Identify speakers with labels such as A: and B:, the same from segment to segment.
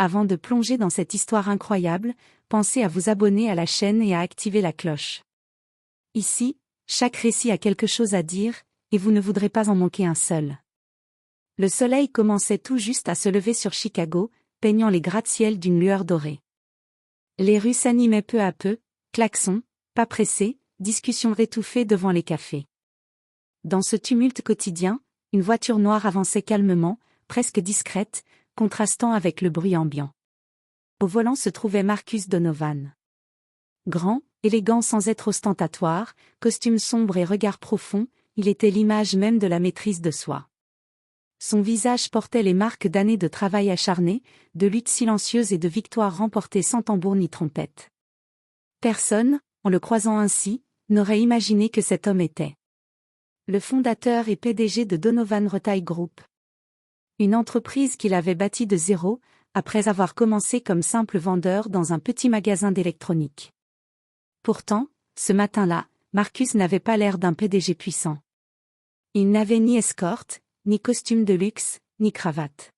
A: Avant de plonger dans cette histoire incroyable, pensez à vous abonner à la chaîne et à activer la cloche. Ici, chaque récit a quelque chose à dire, et vous ne voudrez pas en manquer un seul. Le soleil commençait tout juste à se lever sur Chicago, peignant les gratte-ciel d'une lueur dorée. Les rues s'animaient peu à peu, klaxons, pas pressés, discussions étouffées devant les cafés. Dans ce tumulte quotidien, une voiture noire avançait calmement, presque discrète, contrastant avec le bruit ambiant. Au volant se trouvait Marcus Donovan. Grand, élégant sans être ostentatoire, costume sombre et regard profond, il était l'image même de la maîtrise de soi. Son visage portait les marques d'années de travail acharné, de luttes silencieuses et de victoires remportées sans tambour ni trompette. Personne, en le croisant ainsi, n'aurait imaginé que cet homme était le fondateur et PDG de Donovan Retail Group. Une entreprise qu'il avait bâtie de zéro, après avoir commencé comme simple vendeur dans un petit magasin d'électronique. Pourtant, ce matin-là, Marcus n'avait pas l'air d'un PDG puissant. Il n'avait ni escorte, ni costume de luxe, ni cravate.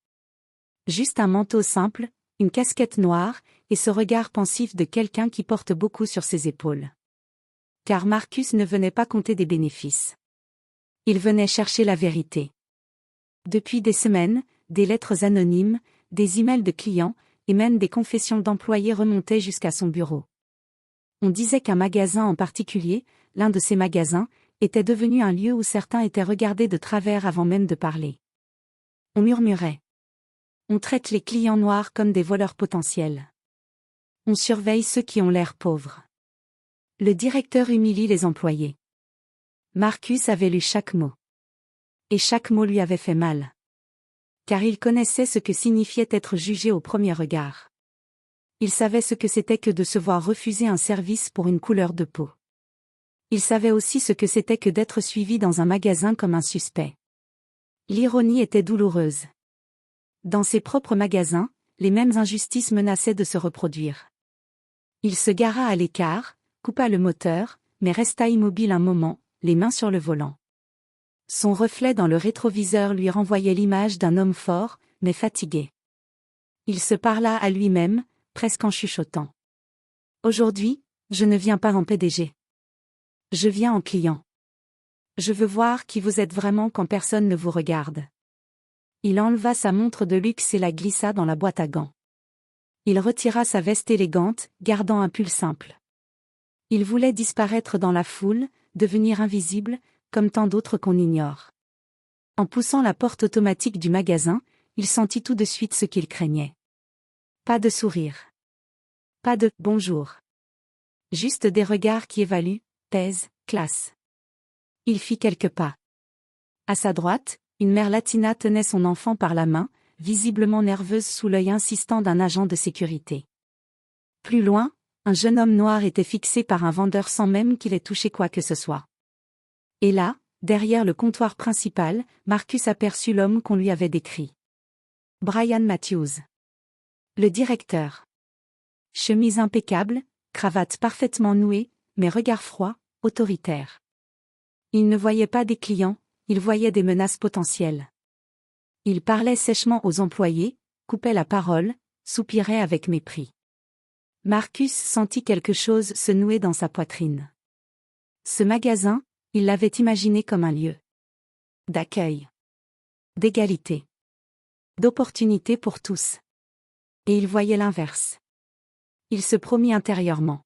A: Juste un manteau simple, une casquette noire, et ce regard pensif de quelqu'un qui porte beaucoup sur ses épaules. Car Marcus ne venait pas compter des bénéfices. Il venait chercher la vérité. Depuis des semaines, des lettres anonymes, des emails de clients, et même des confessions d'employés remontaient jusqu'à son bureau. On disait qu'un magasin en particulier, l'un de ces magasins, était devenu un lieu où certains étaient regardés de travers avant même de parler. On murmurait. On traite les clients noirs comme des voleurs potentiels. On surveille ceux qui ont l'air pauvres. Le directeur humilie les employés. Marcus avait lu chaque mot. Et chaque mot lui avait fait mal. Car il connaissait ce que signifiait être jugé au premier regard. Il savait ce que c'était que de se voir refuser un service pour une couleur de peau. Il savait aussi ce que c'était que d'être suivi dans un magasin comme un suspect. L'ironie était douloureuse. Dans ses propres magasins, les mêmes injustices menaçaient de se reproduire. Il se gara à l'écart, coupa le moteur, mais resta immobile un moment, les mains sur le volant. Son reflet dans le rétroviseur lui renvoyait l'image d'un homme fort, mais fatigué. Il se parla à lui-même, presque en chuchotant. Aujourd'hui, je ne viens pas en PDG. Je viens en client. Je veux voir qui vous êtes vraiment quand personne ne vous regarde. Il enleva sa montre de luxe et la glissa dans la boîte à gants. Il retira sa veste élégante, gardant un pull simple. Il voulait disparaître dans la foule, devenir invisible, comme tant d'autres qu'on ignore. En poussant la porte automatique du magasin, il sentit tout de suite ce qu'il craignait. Pas de sourire. Pas de « bonjour ». Juste des regards qui évaluent, pèsent, classent. Il fit quelques pas. À sa droite, une mère latina tenait son enfant par la main, visiblement nerveuse sous l'œil insistant d'un agent de sécurité. Plus loin, un jeune homme noir était fixé par un vendeur sans même qu'il ait touché quoi que ce soit. Et là, derrière le comptoir principal, Marcus aperçut l'homme qu'on lui avait décrit. Brian Matthews. Le directeur. Chemise impeccable, cravate parfaitement nouée, mais regard froid, autoritaire. Il ne voyait pas des clients, il voyait des menaces potentielles. Il parlait sèchement aux employés, coupait la parole, soupirait avec mépris. Marcus sentit quelque chose se nouer dans sa poitrine. Ce magasin, il l'avait imaginé comme un lieu d'accueil, d'égalité, d'opportunité pour tous. Et il voyait l'inverse. Il se promit intérieurement.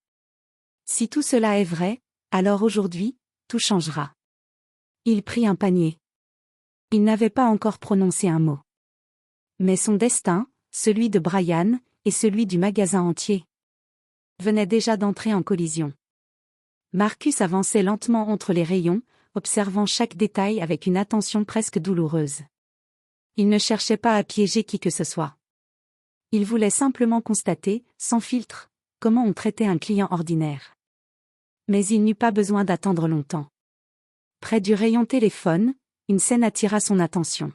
A: Si tout cela est vrai, alors aujourd'hui, tout changera. Il prit un panier. Il n'avait pas encore prononcé un mot. Mais son destin, celui de Brian, et celui du magasin entier, venait déjà d'entrer en collision. Marcus avançait lentement entre les rayons, observant chaque détail avec une attention presque douloureuse. Il ne cherchait pas à piéger qui que ce soit. Il voulait simplement constater, sans filtre, comment on traitait un client ordinaire. Mais il n'eut pas besoin d'attendre longtemps. Près du rayon téléphone, une scène attira son attention.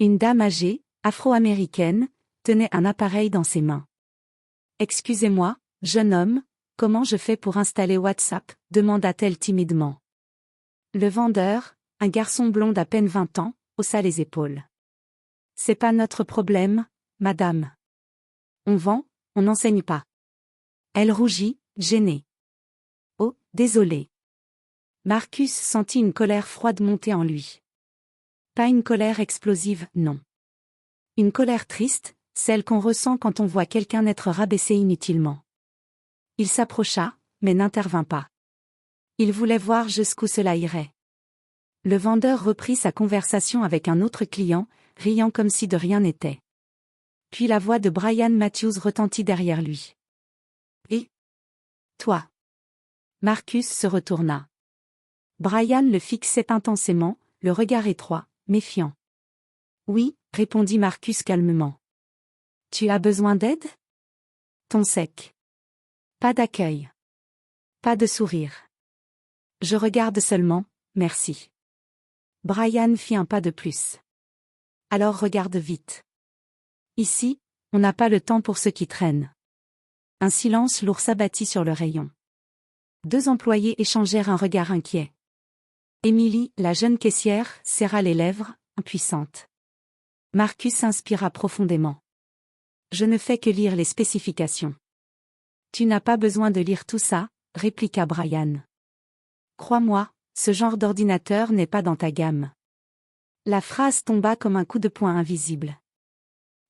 A: Une dame âgée, afro-américaine, tenait un appareil dans ses mains. « Excusez-moi, jeune homme, comment je fais pour installer WhatsApp ?» demanda-t-elle timidement. Le vendeur, un garçon blond d'à peine 20 ans, haussa les épaules. « C'est pas notre problème, madame. On vend, on n'enseigne pas. Elle rougit, gênée. Oh, désolé. Marcus sentit une colère froide monter en lui. Pas une colère explosive, non. Une colère triste, celle qu'on ressent quand on voit quelqu'un être rabaissé inutilement. Il s'approcha, mais n'intervint pas. Il voulait voir jusqu'où cela irait. Le vendeur reprit sa conversation avec un autre client, riant comme si de rien n'était. Puis la voix de Brian Matthews retentit derrière lui. « Et toi ?» Marcus se retourna. Brian le fixait intensément, le regard étroit, méfiant. « Oui », répondit Marcus calmement. « Tu as besoin d'aide ? » Ton sec. Pas d'accueil. Pas de sourire. Je regarde seulement, merci. Brian fit un pas de plus. Alors regarde vite. Ici, on n'a pas le temps pour ceux qui traînent. Un silence lourd s'abattit sur le rayon. 2 employés échangèrent un regard inquiet. Émilie, la jeune caissière, serra les lèvres, impuissante. Marcus inspira profondément. Je ne fais que lire les spécifications. Tu n'as pas besoin de lire tout ça, répliqua Brian. Crois-moi, ce genre d'ordinateur n'est pas dans ta gamme. La phrase tomba comme un coup de poing invisible.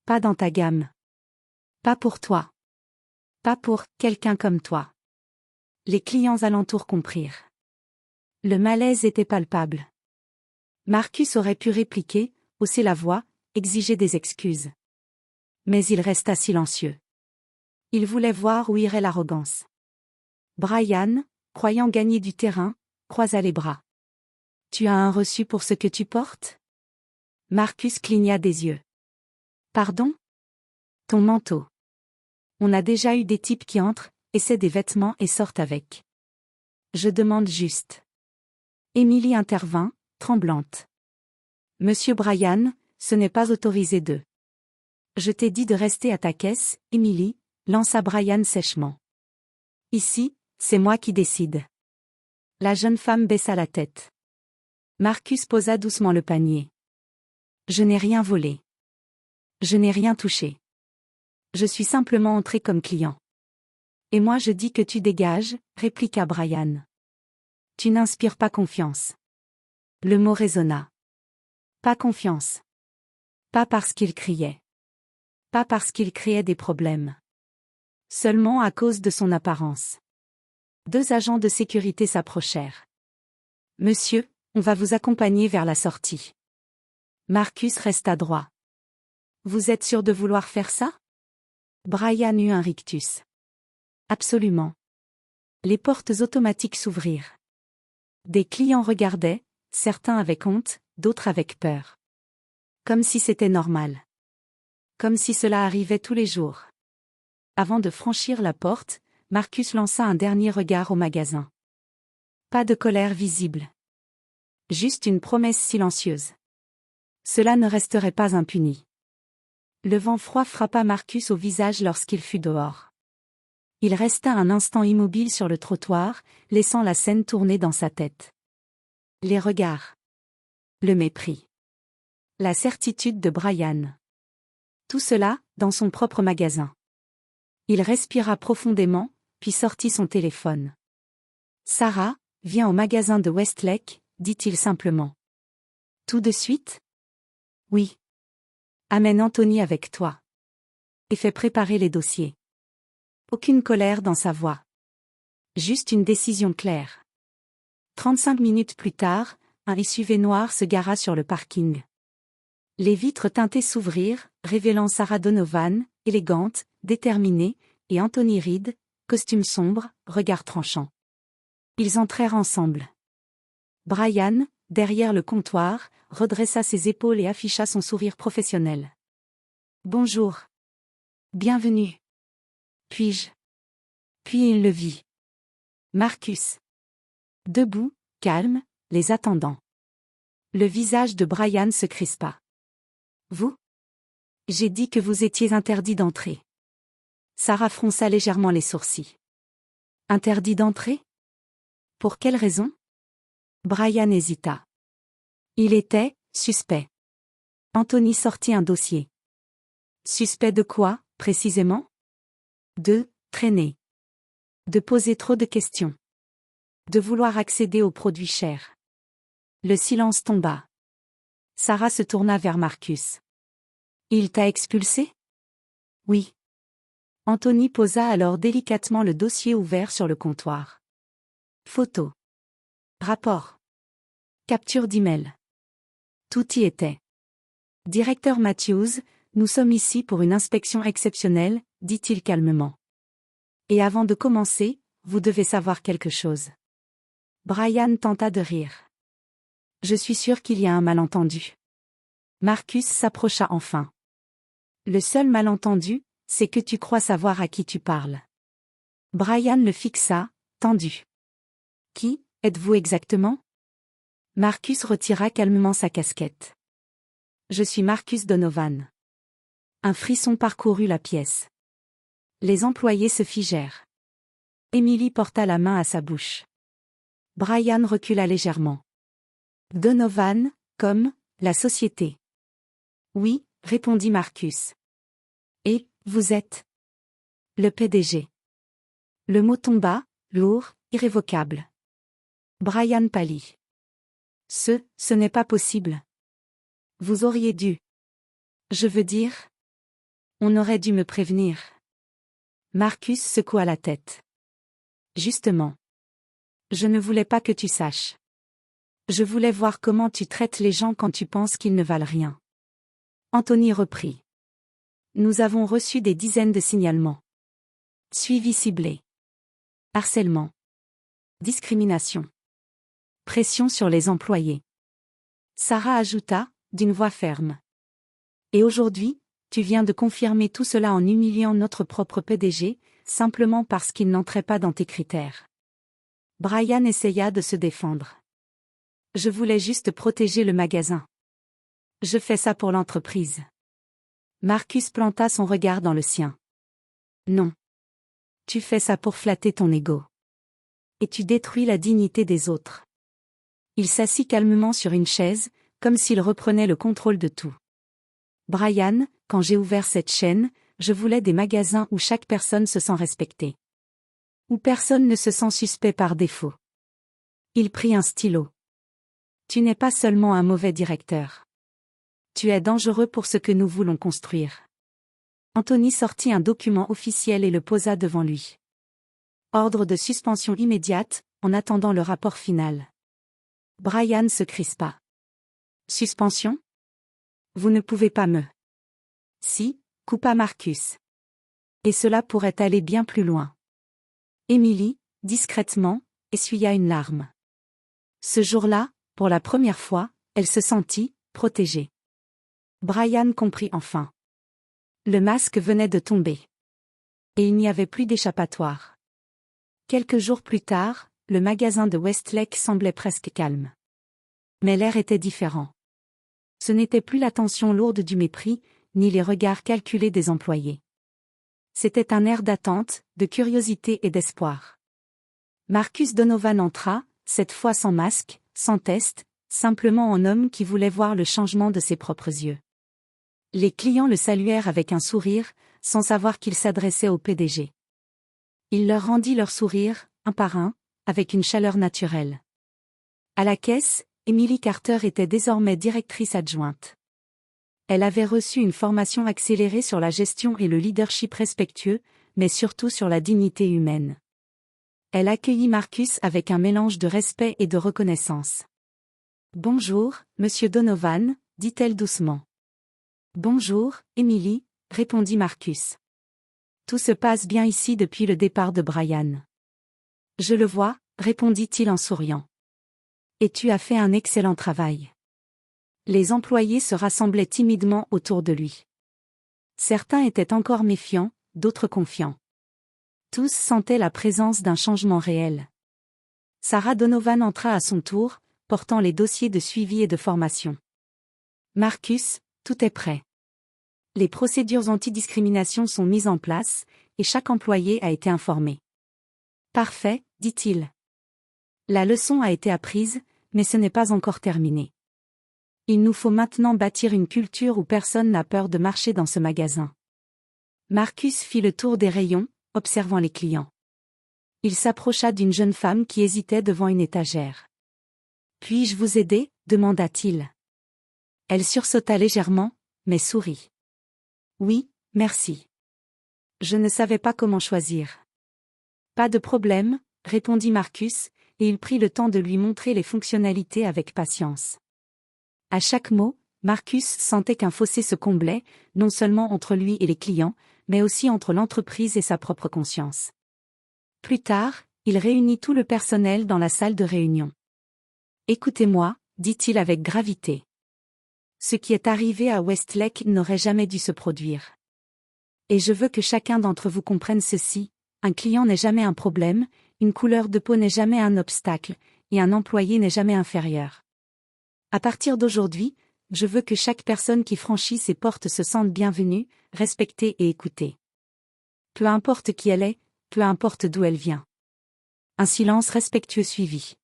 A: Pas dans ta gamme. Pas pour toi. Pas pour quelqu'un comme toi. Les clients alentours comprirent. Le malaise était palpable. Marcus aurait pu répliquer, hausser la voix, exiger des excuses. Mais il resta silencieux. Il voulait voir où irait l'arrogance. Brian, croyant gagner du terrain, croisa les bras. « Tu as un reçu pour ce que tu portes ?» Marcus cligna des yeux. « Pardon ? Ton manteau. On a déjà eu des types qui entrent, essaient des vêtements et sortent avec. Je demande juste. » Émilie intervint, tremblante. « Monsieur Brian, ce n'est pas autorisé de. » « Je t'ai dit de rester à ta caisse, Émilie, » lança Brian sèchement. « Ici, c'est moi qui décide. » La jeune femme baissa la tête. Marcus posa doucement le panier. « Je n'ai rien volé. Je n'ai rien touché. Je suis simplement entré comme client. »« Et moi je dis que tu dégages, » répliqua Brian. « Tu n'inspires pas confiance. » Le mot résonna. Pas confiance. Pas parce qu'il criait. Pas parce qu'il créait des problèmes. Seulement à cause de son apparence. 2 agents de sécurité s'approchèrent. « Monsieur, on va vous accompagner vers la sortie. » Marcus resta droit. « Vous êtes sûr de vouloir faire ça ?» Brian eut un rictus. « Absolument. » Les portes automatiques s'ouvrirent. Des clients regardaient, certains avec honte, d'autres avec peur. Comme si c'était normal. Comme si cela arrivait tous les jours. Avant de franchir la porte, Marcus lança un dernier regard au magasin. Pas de colère visible. Juste une promesse silencieuse. Cela ne resterait pas impuni. Le vent froid frappa Marcus au visage lorsqu'il fut dehors. Il resta un instant immobile sur le trottoir, laissant la scène tourner dans sa tête. Les regards. Le mépris. La certitude de Brian. Tout cela, dans son propre magasin. Il respira profondément, puis sortit son téléphone. « Sarah, viens au magasin de Westlake », dit-il simplement. « Tout de suite ? » ?»« Oui. »« Amène Anthony avec toi. Et fais préparer les dossiers. » Aucune colère dans sa voix. Juste une décision claire. 35 minutes plus tard, un SUV noir se gara sur le parking. Les vitres teintées s'ouvrirent, révélant Sarah Donovan, élégante, déterminée, et Anthony Reed, costume sombre, regard tranchant. Ils entrèrent ensemble. Brian, derrière le comptoir, redressa ses épaules et afficha son sourire professionnel. « Bonjour. Bienvenue. Puis-je » Puis il le vit. Marcus. Debout, calme, les attendant. Le visage de Brian se crispa. « Vous ? J'ai dit que vous étiez interdit d'entrer. » Sarah fronça légèrement les sourcils. « Interdit d'entrer ? Pour quelle raison ? » Brian hésita. Il était suspect. Anthony sortit un dossier. « Suspect de quoi ? Précisément? 2. Traîner. De poser trop de questions. De vouloir accéder aux produits chers. Le silence tomba. Sarah se tourna vers Marcus. Il t'a expulsé? Oui. Anthony posa alors délicatement le dossier ouvert sur le comptoir. Photo. Rapport. Capture d'email. Tout y était. Directeur Matthews, nous sommes ici pour une inspection exceptionnelle, dit-il calmement. Et avant de commencer, vous devez savoir quelque chose. Brian tenta de rire. Je suis sûr qu'il y a un malentendu. Marcus s'approcha enfin. Le seul malentendu, c'est que tu crois savoir à qui tu parles. Brian le fixa, tendu. Qui êtes-vous exactement? Marcus retira calmement sa casquette. Je suis Marcus Donovan. Un frisson parcourut la pièce. Les employés se figèrent. Emily porta la main à sa bouche. Brian recula légèrement. Donovan, comme la société. Oui, répondit Marcus. Et, vous êtes? Le PDG. Le mot tomba, lourd, irrévocable. Brian pâlit. Ce n'est pas possible. Vous auriez dû. Je veux dire. On aurait dû me prévenir. Marcus secoua la tête. Justement. Je ne voulais pas que tu saches. Je voulais voir comment tu traites les gens quand tu penses qu'ils ne valent rien. Anthony reprit. Nous avons reçu des dizaines de signalements. Suivi ciblé. Harcèlement. Discrimination. Pression sur les employés. Sarah ajouta, d'une voix ferme. Et aujourd'hui, tu viens de confirmer tout cela en humiliant notre propre PDG, simplement parce qu'il n'entrait pas dans tes critères. Brian essaya de se défendre. Je voulais juste protéger le magasin. Je fais ça pour l'entreprise. Marcus planta son regard dans le sien. Non. Tu fais ça pour flatter ton ego. Et tu détruis la dignité des autres. Il s'assit calmement sur une chaise, comme s'il reprenait le contrôle de tout. Brian, quand j'ai ouvert cette chaîne, je voulais des magasins où chaque personne se sent respectée. Où personne ne se sent suspect par défaut. Il prit un stylo. Tu n'es pas seulement un mauvais directeur. Tu es dangereux pour ce que nous voulons construire. Anthony sortit un document officiel et le posa devant lui. Ordre de suspension immédiate, en attendant le rapport final. Brian se crispa. Suspension? Vous ne pouvez pas me. Si, coupa Marcus. Et cela pourrait aller bien plus loin. Emily, discrètement, essuya une larme. Ce jour-là, pour la première fois, elle se sentit protégée. Brian comprit enfin. Le masque venait de tomber. Et il n'y avait plus d'échappatoire. Quelques jours plus tard, le magasin de Westlake semblait presque calme. Mais l'air était différent. Ce n'était plus la tension lourde du mépris, ni les regards calculés des employés. C'était un air d'attente, de curiosité et d'espoir. Marcus Donovan entra, cette fois sans masque, sans test, simplement en homme qui voulait voir le changement de ses propres yeux. Les clients le saluèrent avec un sourire, sans savoir qu'il s'adressait au PDG. Il leur rendit leur sourire, un par un, avec une chaleur naturelle. À la caisse, Emily Carter était désormais directrice adjointe. Elle avait reçu une formation accélérée sur la gestion et le leadership respectueux, mais surtout sur la dignité humaine. Elle accueillit Marcus avec un mélange de respect et de reconnaissance. « Bonjour, monsieur Donovan », dit-elle doucement. « Bonjour, Emily », répondit Marcus. « Tout se passe bien ici depuis le départ de Brian. »« Je le vois », répondit-il en souriant. « Et tu as fait un excellent travail. » Les employés se rassemblaient timidement autour de lui. Certains étaient encore méfiants, d'autres confiants. Tous sentaient la présence d'un changement réel. Sarah Donovan entra à son tour, portant les dossiers de suivi et de formation. « Marcus, tout est prêt. Les procédures antidiscrimination sont mises en place, et chaque employé a été informé. »« Parfait, dit-il. La leçon a été apprise, mais ce n'est pas encore terminé. Il nous faut maintenant bâtir une culture où personne n'a peur de marcher dans ce magasin. » Marcus fit le tour des rayons, observant les clients. Il s'approcha d'une jeune femme qui hésitait devant une étagère. « Puis-je vous aider ?» demanda-t-il. Elle sursauta légèrement, mais sourit. « Oui, merci. Je ne savais pas comment choisir. »« Pas de problème, » répondit Marcus, et il prit le temps de lui montrer les fonctionnalités avec patience. À chaque mot, Marcus sentait qu'un fossé se comblait, non seulement entre lui et les clients, mais aussi entre l'entreprise et sa propre conscience. Plus tard, il réunit tout le personnel dans la salle de réunion. « Écoutez-moi, » dit-il avec gravité. « Ce qui est arrivé à Westlake n'aurait jamais dû se produire. Et je veux que chacun d'entre vous comprenne ceci, un client n'est jamais un problème, une couleur de peau n'est jamais un obstacle, et un employé n'est jamais inférieur. À partir d'aujourd'hui, je veux que chaque personne qui franchit ces portes se sente bienvenue, respectée et écoutée. Peu importe qui elle est, peu importe d'où elle vient. » Un silence respectueux suivit.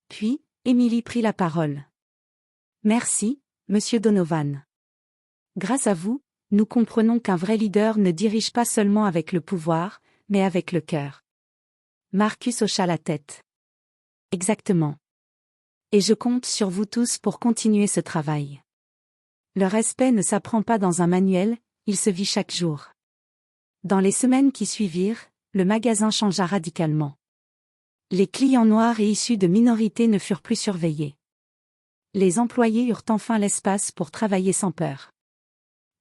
A: Puis, Emily prit la parole. « Merci, Monsieur Donovan. Grâce à vous, nous comprenons qu'un vrai leader ne dirige pas seulement avec le pouvoir, mais avec le cœur. » Marcus hocha la tête. « Exactement. Et je compte sur vous tous pour continuer ce travail. Le respect ne s'apprend pas dans un manuel, il se vit chaque jour. » Dans les semaines qui suivirent, le magasin changea radicalement. Les clients noirs et issus de minorités ne furent plus surveillés. Les employés eurent enfin l'espace pour travailler sans peur.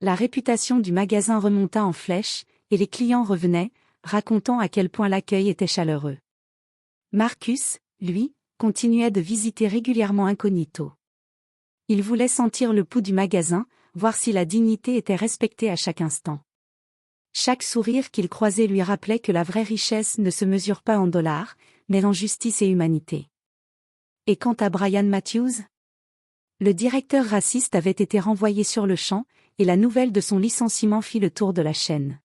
A: La réputation du magasin remonta en flèche, et les clients revenaient, racontant à quel point l'accueil était chaleureux. Marcus, lui, continuait de visiter régulièrement incognito. Il voulait sentir le pouls du magasin, voir si la dignité était respectée à chaque instant. Chaque sourire qu'il croisait lui rappelait que la vraie richesse ne se mesure pas en dollars, mais en justice et humanité. Et quant à Brian Matthews? Le directeur raciste avait été renvoyé sur le champ, et la nouvelle de son licenciement fit le tour de la chaîne.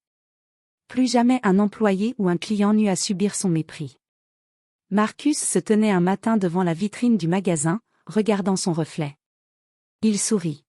A: Plus jamais un employé ou un client n'eut à subir son mépris. Marcus se tenait un matin devant la vitrine du magasin, regardant son reflet. Il sourit.